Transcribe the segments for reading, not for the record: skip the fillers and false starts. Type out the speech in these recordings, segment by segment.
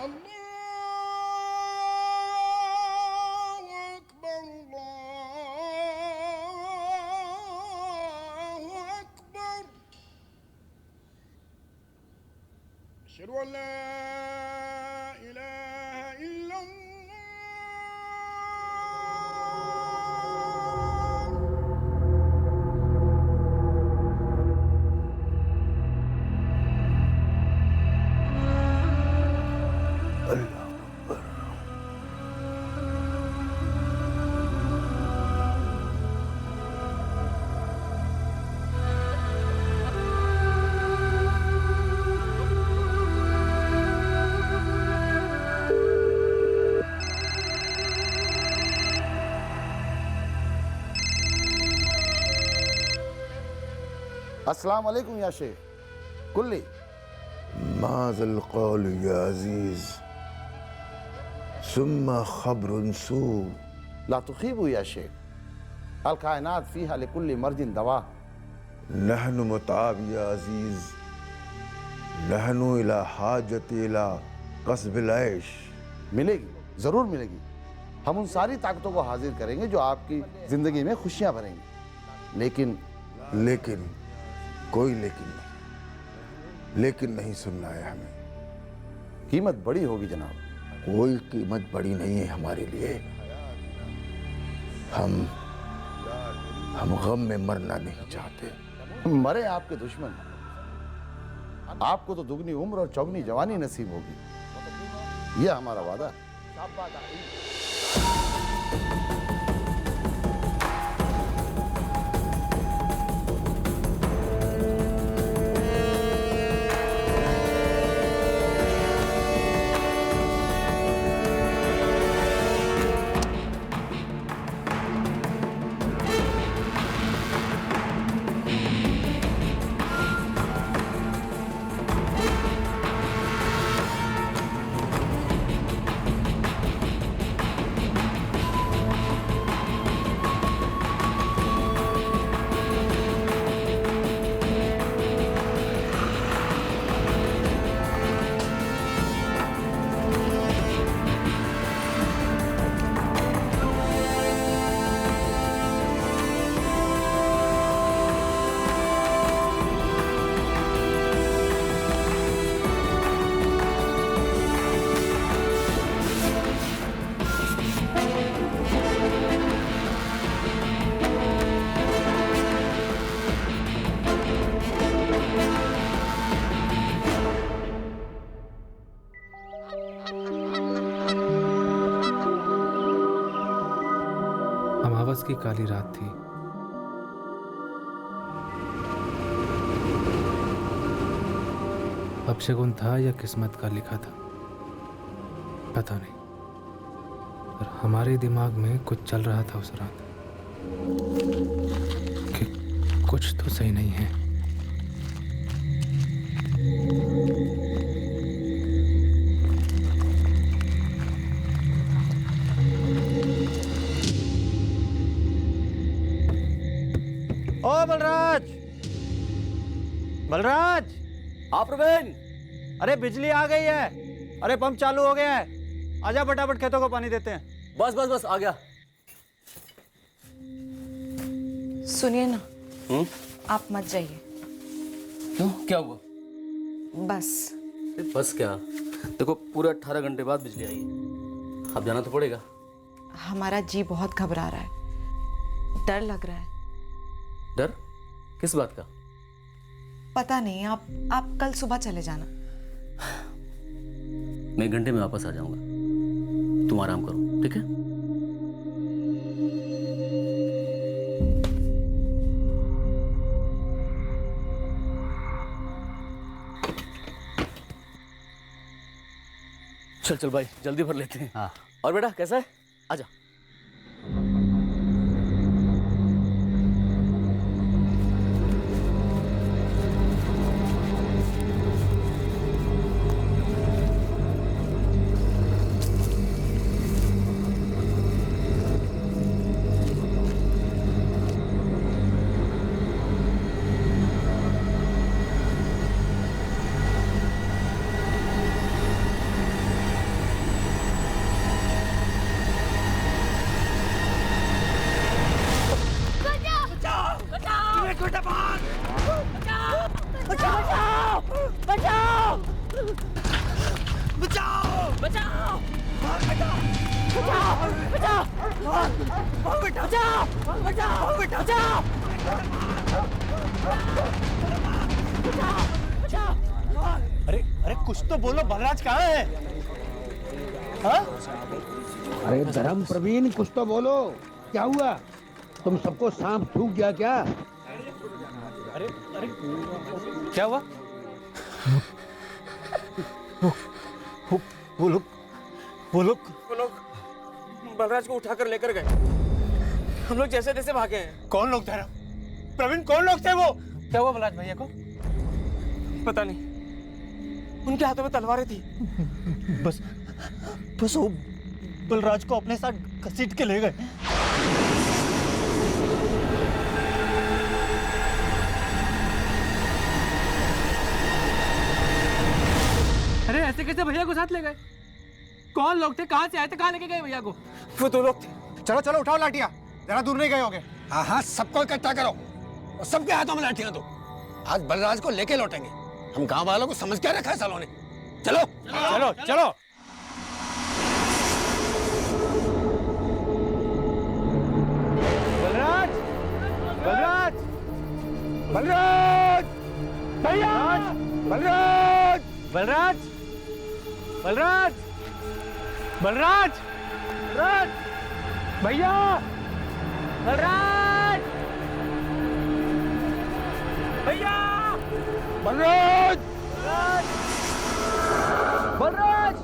अल्लाहु अकबर, अल्लाहु अकबर। अशहदु अन ला इलाहा इल्लल्लाह। अस्सलाम वालेकुम या शेख कुल्ली। माज़ल क़ौल या अज़ीज़ सुम्मा ख़ब्रुन सू। ला तुख़ीबू या शेख, अल कायनात फ़ीहा लिकुल्ली मर्जिन दवा। नहनु मुताब या अज़ीज़, नहनु इला हाजत इला कस्बिल ऐश। मिलेगी, ज़रूर मिलेगी। हम उन सारी ताकतों को हाजिर करेंगे जो आपकी ज़िंदगी में खुशियाँ भरेंगी। लेकिन कोई लेकिन नहीं सुनना है हमें। कीमत बड़ी होगी जनाब। कोई कीमत बड़ी नहीं है हमारे लिए। हम गम में मरना नहीं चाहते। मरे आपके दुश्मन, आपको तो दुगनी उम्र और चौगनी जवानी नसीब होगी, यह हमारा वादा। अमावस की काली रात थी। अपशगुन था या किस्मत का लिखा था, पता नहीं, पर हमारे दिमाग में कुछ चल रहा था उस रात कि कुछ तो सही नहीं है। ओ बलराज, बलराज! हाँ प्रवीण। अरे बिजली आ गई है, अरे पंप चालू हो गया है, आजा फटाफट खेतों को पानी देते हैं। बस बस बस आ गया। सुनिए ना, आप मत जाइए। क्यों, क्या हुआ? बस बस क्या, देखो पूरे 18 घंटे बाद बिजली आई है, अब जाना तो पड़ेगा। हमारा जी बहुत घबरा रहा है, डर लग रहा है। डर किस बात का? पता नहीं, आप कल सुबह चले जाना। मैं 1 घंटे में वापस आ जाऊंगा, तुम आराम करो, ठीक है? चल चल भाई, जल्दी भर लेते हैं। हाँ। और बेटा कैसा है? आजा। अरे अरे कुछ तो बोलो, बलराज कहाँ है? हाँ? अरे धर्म प्रवीण, कुछ तो बोलो, क्या हुआ? तुम सबको सांप छू गया क्या? अरे अरे क्या हुआ? वो लोग बलराज को उठाकर लेकर गए। हम लोग जैसे तैसे भागे हैं। कौन लोग थे? प्रवीण, कौन लोग थे वो? क्या हुआ बलराज भैया को? पता नहीं, उनके हाथों में तलवारें थी। बस वो बलराज को अपने साथ घसीट के ले गए। अरे ऐसे कैसे भैया को साथ ले गए? कौन लोग थे, कहाँ से आए थे, कहाँ लेके गए भैया को? वो दो लोग थे। चलो चलो, उठाओ लाठियां, जरा दूर नहीं गए होंगे। हाँ हाँ, सबको इकट्ठा करो और सबके हाथों में लाठियां दो। आज बलराज को लेके लौटेंगे। हम गांव वालों को समझ क्या रखा है सालों ने। चलो चलो चलो। बलराज, बलराज, बलराज, भैया, बलराज, बलराज, बलराज, बलराज, बलराज, भैया, बलराज, भैया, बलराज, बलराज, बलराज।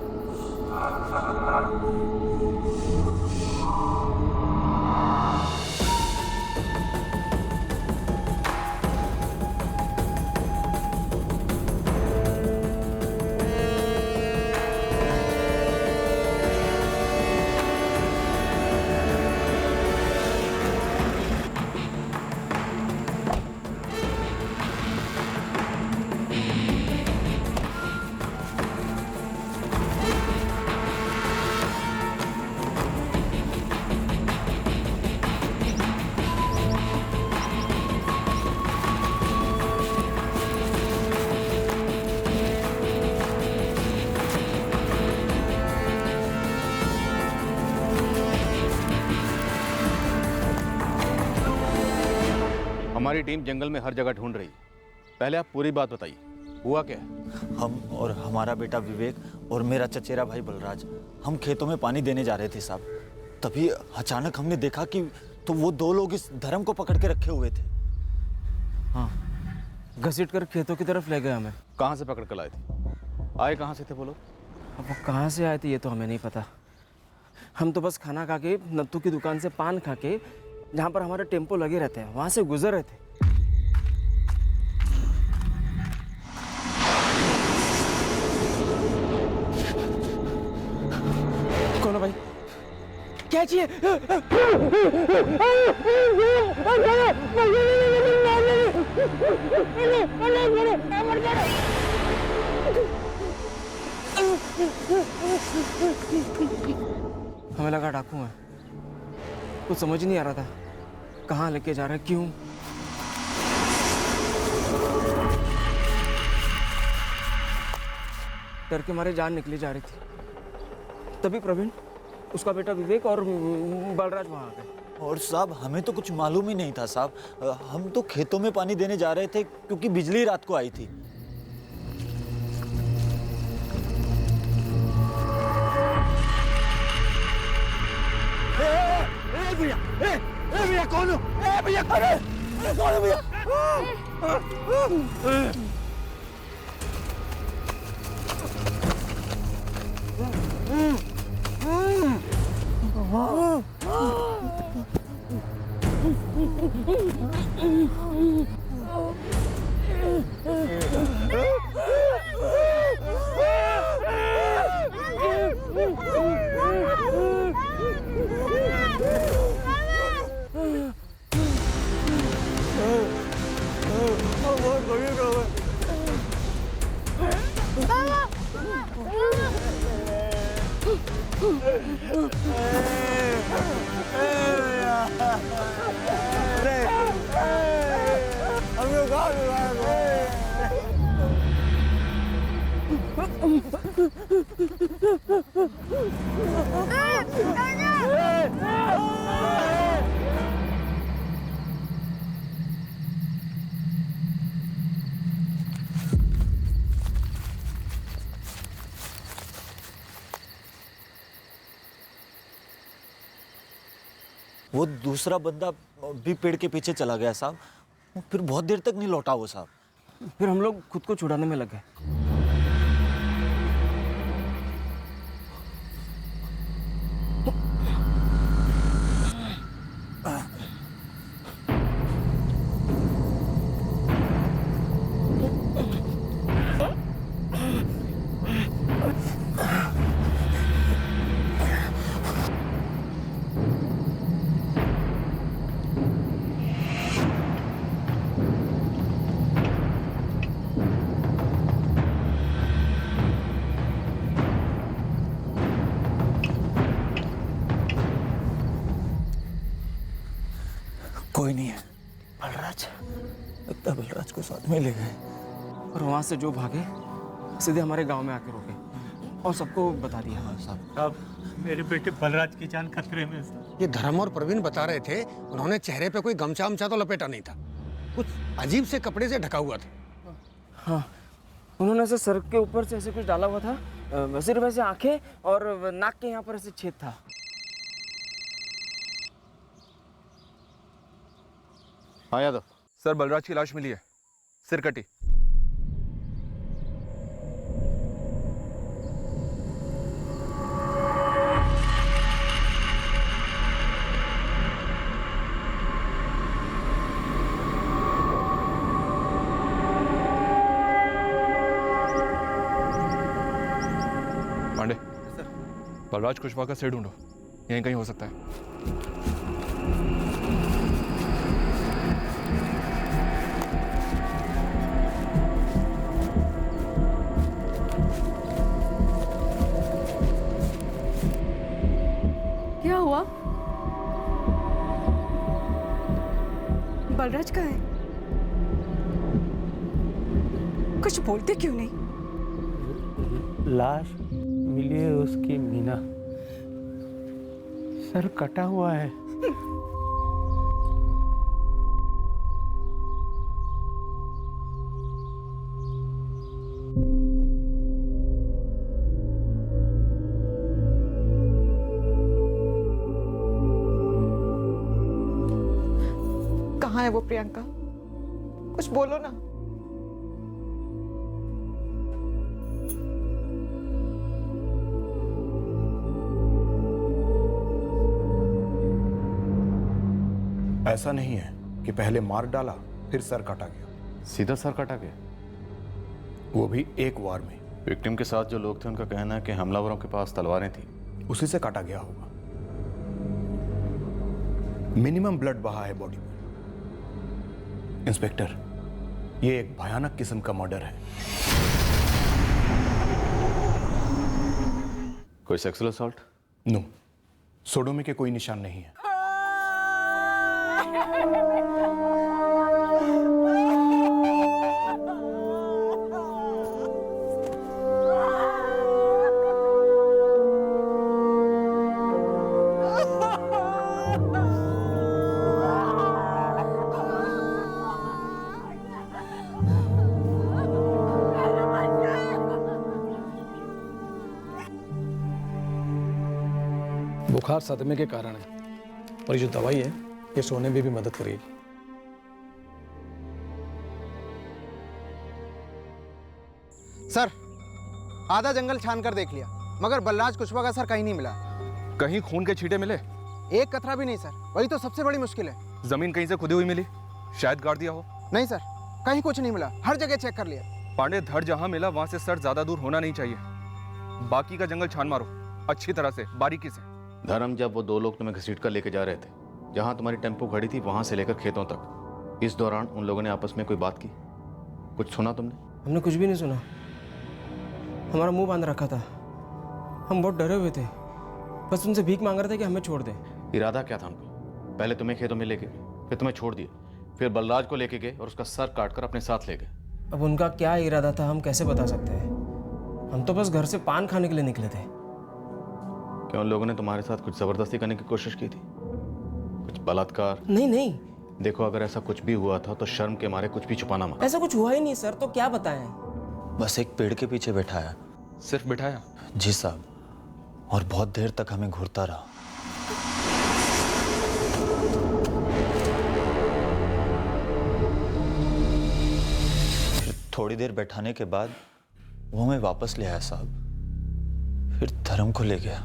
हमारी टीम जंगल में हर जगह ढूंढ रही है। पहले आप पूरी बात बताइए, हुआ क्या है? हम और हमारा बेटा विवेक और मेरा चचेरा भाई बलराज, हम खेतों में पानी देने जा रहे थे साहब। तभी अचानक हमने देखा कि तो वो दो लोग इस धर्म को पकड़ के रखे हुए थे। हाँ, घसीट कर खेतों की तरफ ले गए हमें। कहाँ से पकड़ कर लाए थे? आए कहाँ से थे वो लोग? अब वो कहाँ से आए थे ये तो हमें नहीं पता। हम तो बस खाना खा के, नत्थू की दुकान से पान खा के, जहाँ पर हमारे टेम्पो लगे रहते हैं, वहाँ से गुजर रहे थे। कौन है भाई? क्या चाहिए? हमें लगा डाकू है। कुछ समझ नहीं आ रहा था, कहाँ लेके जा रहे, क्यों। डर के मारे जान निकली जा रही थी। तभी प्रवीण, उसका बेटा विवेक और बलराज वहाँ आ गए। और साहब हमें तो कुछ मालूम ही नहीं था साहब। हम तो खेतों में पानी देने जा रहे थे क्योंकि बिजली रात को आई थी। भैया कौन हो? भैया कौन है? कौन है भैया? वो दूसरा बंदा भी पेड़ के पीछे चला गया साहब, फिर बहुत देर तक नहीं लौटा वो साहब। फिर हम लोग खुद को छुड़ाने में लग गए। कोई नहीं है। बलराज, लगता है बलराज को साथ में ले गए। और वहाँ से जो भागे सीधे हमारे गांव में आके रुके और सबको बता दिया। साहब, मेरे बेटे बलराज की जान खतरे में है। ये धर्म और प्रवीण बता रहे थे, उन्होंने चेहरे पे कोई गमछा वमछा तो लपेटा नहीं था, कुछ अजीब से कपड़े से ढका हुआ था। हाँ, उन्होंने ऐसे सर के ऊपर से ऐसे कुछ डाला हुआ था, सिर्फ ऐसे आंखें और नाक के यहाँ पर ऐसे छेद था। हाँ यादव। सर, बलराज की लाश मिली है, सिर कटी। पांडे, बलराज कुशवाहा का सिर ढूंढो, यहीं कहीं हो सकता है। क्या हुआ? बलराज कहाँ है? कुछ बोलते क्यों नहीं? लाश मिली है उसकी मीना, सर कटा हुआ है। कहाँ है वो प्रियंका? कुछ बोलो ना। ऐसा नहीं है कि पहले मार डाला फिर सर काटा गया। सीधा सर काटा गया, वो भी एक वार में। विक्टिम के साथ जो लोग थे उनका कहना है कि हमलावरों के पास तलवारें थी, उसी से काटा गया होगा। मिनिमम ब्लड बहा है बॉडी पर। इंस्पेक्टर, ये एक भयानक किस्म का मर्डर है। कोई सेक्सुअल असॉल्ट? नो, सोडोमी के कोई निशान नहीं है। बुखार सदमे के कारण है और ये जो दवाई है ये सोने में भी मदद करेगी। सर, आधा जंगल छान कर देख लिया मगर बलराज कुशवाहा का सर कहीं नहीं मिला। कहीं खून के छींटे मिले? एक कतरा भी नहीं सर, वही तो सबसे बड़ी मुश्किल है। जमीन कहीं से खुदी हुई मिली? शायद गाड़ दिया हो। नहीं सर, कहीं कुछ नहीं मिला, हर जगह चेक कर लिया। पांडे, धड़ जहां मिला वहां से सर ज्यादा दूर होना नहीं चाहिए। बाकी का जंगल छान मारो अच्छी तरह से, बारीकी से। धर्म, जब वो दो लोग तुम्हें घसीट कर लेके जा रहे थे, जहां तुम्हारी टेम्पो खड़ी थी वहां से लेकर खेतों तक, इस दौरान उन लोगों ने आपस में कोई बात की? कुछ सुना तुमने? हमने कुछ भी नहीं सुना, हमारा मुंह बांध रखा था, हम बहुत डरे हुए थे, बस उनसे भीख मांग रहे थे कि हमें छोड़ दें। इरादा क्या था उनका? पहले तुम्हें खेतों में लेके गए, फिर तुम्हें छोड़ दिए, फिर बलराज को लेके गए और उसका सर काट कर अपने साथ ले गए। अब उनका क्या इरादा था हम कैसे बता सकते हैं? हम तो बस घर से पान खाने के लिए निकले थे। क्या उन लोगों ने तुम्हारे साथ कुछ जबरदस्ती करने की कोशिश की थी? कुछ बलात्कार? नहीं नहीं, देखो अगर ऐसा कुछ भी हुआ था तो शर्म के मारे कुछ भी छुपाना मत। ऐसा कुछ हुआ ही नहीं सर, तो क्या बताएं? बस एक पेड़ के पीछे बैठाया। सिर्फ बिठाया? जी साहब, और बहुत देर तक हमें घूरता रहा। फिर थोड़ी देर बैठाने के बाद वो हमें वापस ले आया साहब। फिर धर्म को ले गया,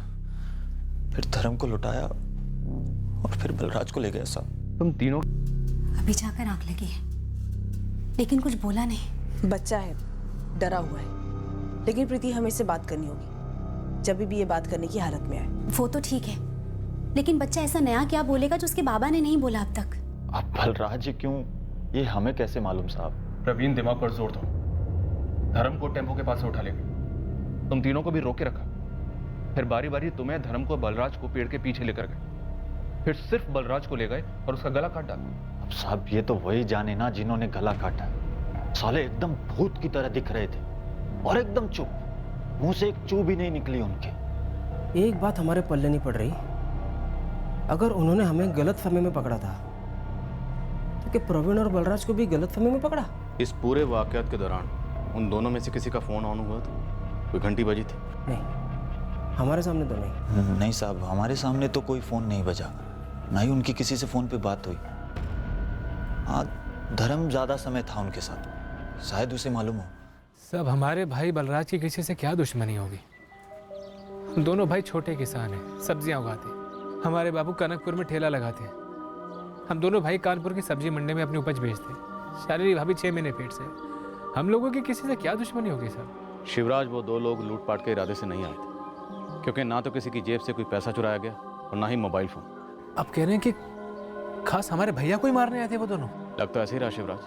फिर धर्म को लुटाया और फिर बलराज को ले गया साहब। तुम तीनों अभी जाकर आंख लगी है, लेकिन कुछ बोला नहीं। बच्चा है, डरा हुआ है, लेकिन प्रीति हमें इससे बात करनी होगी जब भी ये बात करने की हालत में आए। वो तो ठीक है, लेकिन बच्चा ऐसा नया क्या बोलेगा जो उसके बाबा ने नहीं बोला अब तक? अब बलराज क्यों, ये हमें कैसे मालूम साहब? प्रवीण, दिमाग पर जोर दो। धर्म को टेम्पो के पास से उठा ले गए, तुम तीनों को भी रोक के रखा। फिर बारी बारी तुम्हें, धर्म को, बलराज को पेड़ के पीछे लेकर गए। फिर सिर्फ बलराज को ले गए और उसका गला काट डाला। अब साहब ये तो वही जाने ना जिन्होंने गला काटा। साले एकदम भूत की तरह दिख रहे थे और एकदम चुप, मुंह से एक चू भी नहीं निकली उनके। एक बात हमारे पल्ले नहीं पड़ रही, अगर उन्होंने हमें गलत समय में पकड़ा था तो क्या प्रवीण और बलराज को भी गलत समय में पकड़ा? इस पूरे वाकयात के दौरान उन दोनों में से किसी का फोन ऑन हुआ था? कोई घंटी बजी थी? नहीं, हमारे सामने तो नहीं। नहीं साहब, हमारे सामने तो कोई फोन नहीं बजा, ना ही उनकी किसी से फोन पे बात हुई। हाँ, धर्म ज्यादा समय था उनके साथ, शायद उसे मालूम हो। सब हमारे भाई बलराज की किसी से क्या दुश्मनी होगी? हम दोनों भाई छोटे किसान हैं, सब्जियां उगाते हैं। हमारे बाबू कनकपुर में ठेला लगाते हैं। हम दोनों भाई कानपुर की सब्जी मंडी में अपनी उपज बेचते हैं। शालिनी भाभी 6 महीने पेट से। हम लोगों की किसी से क्या दुश्मनी होगी साहब? शिवराज, वो दो लोग लूटपाट के इरादे से नहीं आए थे, क्योंकि ना तो किसी की जेब से कोई पैसा चुराया गया और ना ही मोबाइल फोन। अब कह रहे हैं कि खास हमारे भैया को ही मारने आए थे वो दोनों? लगता ऐसे ही रहा शिवराज।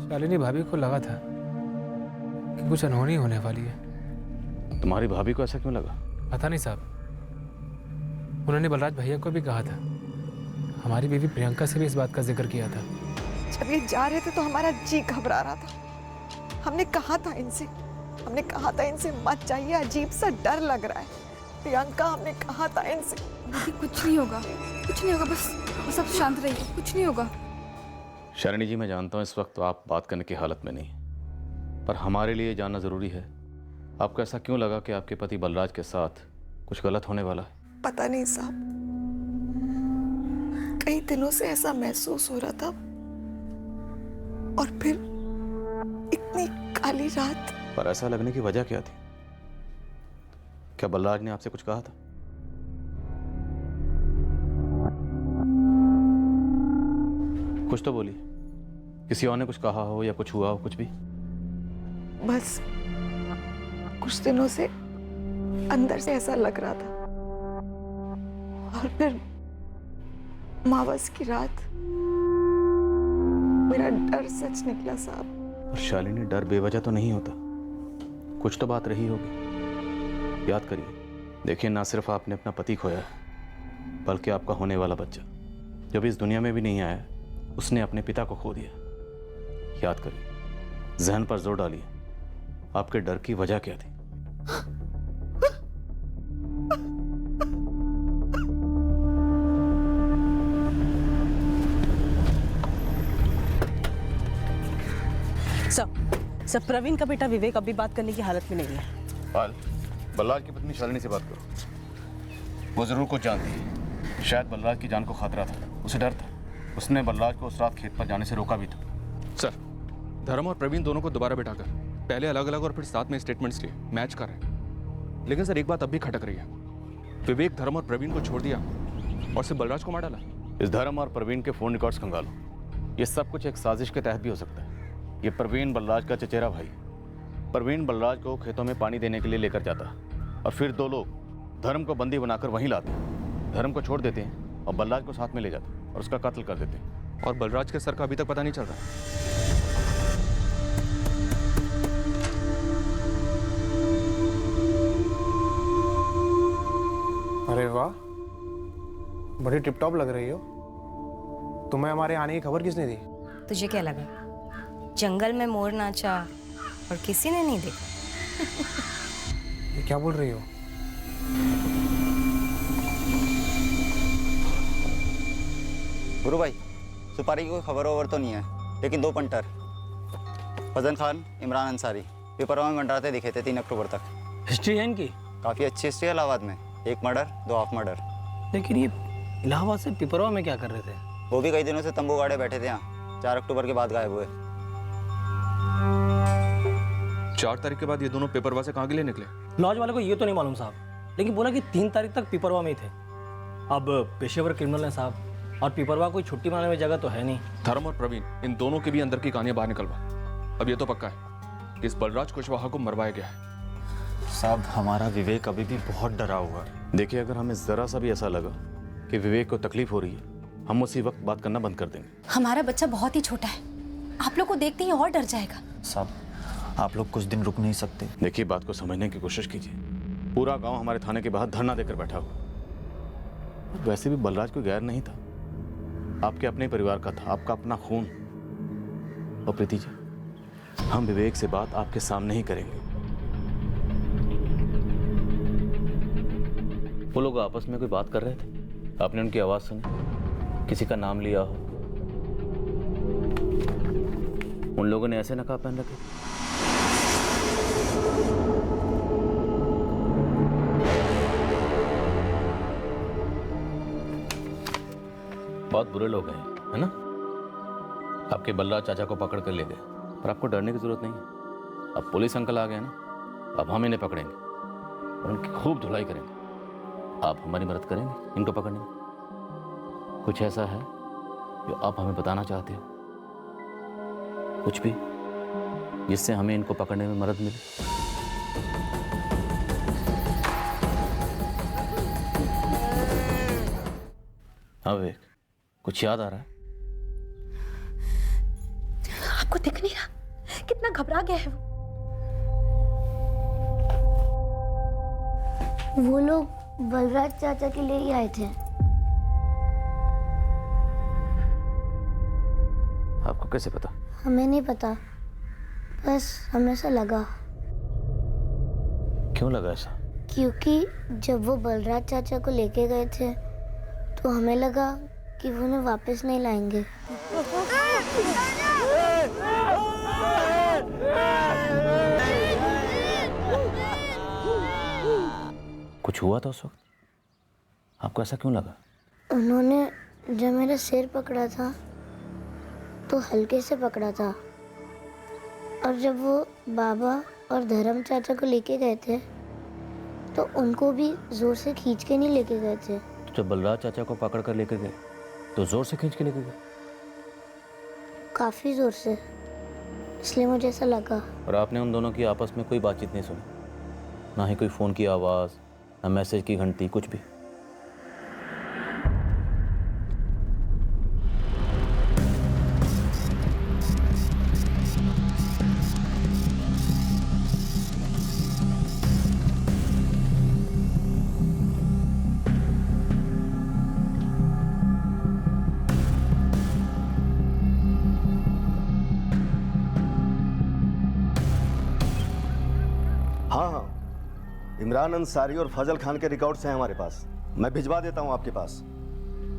शालिनी भाभी को लगा था कि कुछ अनहोनी होने वाली है। तुम्हारी भाभी को ऐसा क्यों लगा? पता नहीं साहब, उन्होंने बलराज भैया को भी कहा था। हमारी बीवी प्रियंका से भी इस बात का जिक्र किया था। जब ये जा रहे थे तो हमारा जी घबरा रहा था। हमने कहा था इनसे मत जाइए, अजीब सा डर लग रहा है। प्रियंका, हमने कहा था इनसे। कुछ नहीं होगा, बस सब शांत रहिए, कुछ नहीं होगा। शालिनी जी, मैं जानता हूँ इस वक्त तो आप बात करने की हालत में नहीं, पर हमारे लिए जानना जरूरी है। आपको ऐसा क्यों लगा कि आपके पति बलराज के साथ कुछ गलत होने वाला है? पता नहीं साहब, कई दिनों से ऐसा महसूस हो रहा था, और फिर इतनी काली रात। पर ऐसा लगने की वजह क्या थी? क्या बलराज ने आपसे कुछ कहा था? कुछ तो बोली, किसी और ने कुछ कहा हो या कुछ हुआ हो, कुछ भी? बस कुछ दिनों से अंदर से ऐसा लग रहा था, और फिर मावस की रात मेरा डर सच निकला साहब। और शालिनी, डर बेवजह तो नहीं होता, कुछ तो बात रही होगी। याद करिए, देखिए ना सिर्फ आपने अपना पति खोया है, बल्कि आपका होने वाला बच्चा जब इस दुनिया में भी नहीं आया, उसने अपने पिता को खो दिया। याद करिए, जहन पर जोर डालिए, आपके डर की वजह क्या थी? सब प्रवीण का बेटा विवेक अभी बात करने की हालत में नहीं है। पाल, बलराज की पत्नी शालिनी से बात करो। वो जरूर कुछ जानती है। शायद बलराज की जान को खतरा था, उसे डर था। उसने बलराज को उस रात खेत पर जाने से रोका भी था। सर, धर्म और प्रवीण दोनों को दोबारा बिठाकर पहले अलग अलग और फिर साथ में स्टेटमेंट्स लिए मैच कर रहे हैं। लेकिन सर, एक बात अब भी खटक रही है। विवेक धर्म और प्रवीण को छोड़ दिया और सिर्फ बलराज को मार डाला। इस धर्म और प्रवीण के फोन रिकॉर्ड्स खंगालो। ये सब कुछ एक साजिश के तहत भी हो सकता है। ये प्रवीण बलराज का चचेरा भाई। प्रवीण बलराज को खेतों में पानी देने के लिए लेकर जाता और फिर दो लोग धर्म को बंदी बनाकर वहीं लाते, धर्म को छोड़ देते हैं और बलराज को साथ में ले जाते और उसका कत्ल कर देते हैं। और बलराज के सर का अभी तक पता नहीं चल रहा। अरे वाह, बड़ी टिप टॉप लग रही हो। तुम्हें हमारे आने की खबर किसने दी? तुझे क्या लगा जंगल में मोर नाचा और किसी ने नहीं देखा? ये क्या बोल रही हो? गुरु भाई, सुपारी की कोई खबर ओवर तो नहीं है, लेकिन 2 पंटर फजल खान, इमरान अंसारी पेपरों में मंडराते दिखे थे 3 अक्टूबर तक। हिस्ट्री है इनकी? काफ़ी अच्छी हिस्ट्री है इलाहाबाद में। 1 मर्डर 2 हाफ मर्डर। लेकिन ये इलाहाबाद से पिपरवा में क्या कर रहे थे? वो भी कई दिनों से तंबू गाड़े बैठे थे यहाँ। 4 अक्टूबर के बाद गायब हुए। 4 तारीख के बाद ये दोनों पेपरवा से कहाँ के लिए निकले? लॉज वाले को ये तो नहीं मालूम साहब, लेकिन बोला कि 3 तारीख तक पिपरवा में ही थे। अब पेशेवर क्रिमिनल हैं साहब, और पिपरवा कोई छुट्टी मारने में जगह तो है नहीं। धर्म और प्रवीण, इन दोनों के भी अंदर की कहानियां बाहर निकलवा। अब ये तो पक्का है कि इस बलराज कुशवाहा को मरवाया गया है। साहब, हमारा विवेक अभी भी बहुत डरा हुआ है। देखिए, अगर हमें जरा सा भी ऐसा लगा कि विवेक को तकलीफ हो रही है, हम उसी वक्त बात करना बंद कर देंगे। हमारा बच्चा बहुत ही छोटा है, आप लोग को देखते ही और डर जाएगा। साहब, आप लोग कुछ दिन रुक नहीं सकते? देखिए, बात को समझने की कोशिश कीजिए। पूरा गांव हमारे थाने के बाहर धरना देकर बैठा हुआ। वैसे भी बलराज कोई गैर नहीं था, आपके अपने परिवार का था, आपका अपना खून। और प्रीति जी, हम विवेक से बात आपके सामने ही करेंगे। वो लोग आपस में कोई बात कर रहे थे, आपने उनकी आवाज सुनी, किसी का नाम लिया हो? उन लोगों ने ऐसे नकाब पहन रखे? बहुत बुरे लोग हैं, है ना? आपके बलराज चाचा को पकड़ कर ले गए, पर आपको डरने की जरूरत नहीं है। अब पुलिस अंकल आ गए ना, अब हम इन्हें पकड़ेंगे और उनकी खूब धुलाई करेंगे। आप हमारी मदद करेंगे इनको पकड़ने में? कुछ ऐसा है जो आप हमें बताना चाहते हो? कुछ भी जिससे हमें इनको पकड़ने में मदद मिले? हाँ विवेक, कुछ याद आ रहा है? आपको दिख नहीं रहा कितना घबरा गया है वो लोग बलराज चाचा के लिए ही आए थे। आपको कैसे पता? हमें नहीं पता, बस हमें ऐसा लगा। क्यों लगा ऐसा? क्योंकि जब वो बलराज चाचा को लेके गए थे तो हमें लगा कि वो उन्हें वापस नहीं लाएंगे। कुछ हुआ था उस वक्त? आपको ऐसा क्यों लगा? उन्होंने जब मेरा सिर पकड़ा था तो हल्के से पकड़ा था, और जब वो बाबा और धर्म चाचा को लेके गए थे तो उनको भी जोर से खींच के नहीं लेके गए थे। तो जब बलराज चाचा को पकड़ कर लेकर गए तो जोर से खींच के लेकर गए? काफी जोर से, इसलिए मुझे ऐसा लगा। और आपने उन दोनों की आपस में कोई बातचीत नहीं सुनी? ना ही कोई फोन की आवाज, ना मैसेज की घंटी, कुछ भी? हाँ हाँ, इमरान अंसारी और फजल खान के रिकॉर्ड्स हैं हमारे पास। मैं भिजवा देता हूं आपके पास।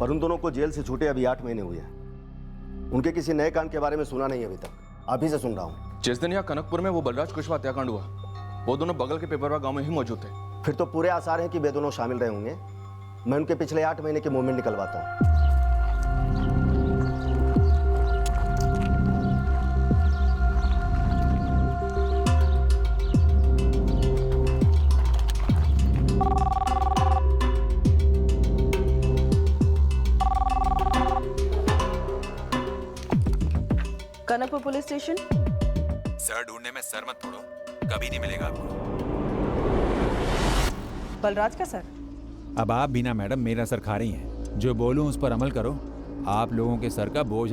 पर उन दोनों को जेल से छूटे अभी 8 महीने हुए हैं। उनके किसी नए कांड के बारे में सुना नहीं अभी तक, आप ही से सुन रहा हूं। जिस दिन यहाँ कनकपुर में वो बलराज कुशवाहा हत्याकांड हुआ, वो दोनों बगल के पेपरवा गांव में ही मौजूद थे। फिर तो पूरे आसार हैं कि वे दोनों शामिल रहे होंगे। मैं उनके पिछले 8 महीने के मूवमेंट निकलवाता हूँ। Kanakpur police station. सर ढूंढने में सर मत फोड़ो, कभी नहीं मिलेगा आपको। बलराज का सर? अब आप भी ना मैडम मेरा सर खा रही हैं। जो बोलूं उस पर अमल करो, आप लोगों के सर का बोझ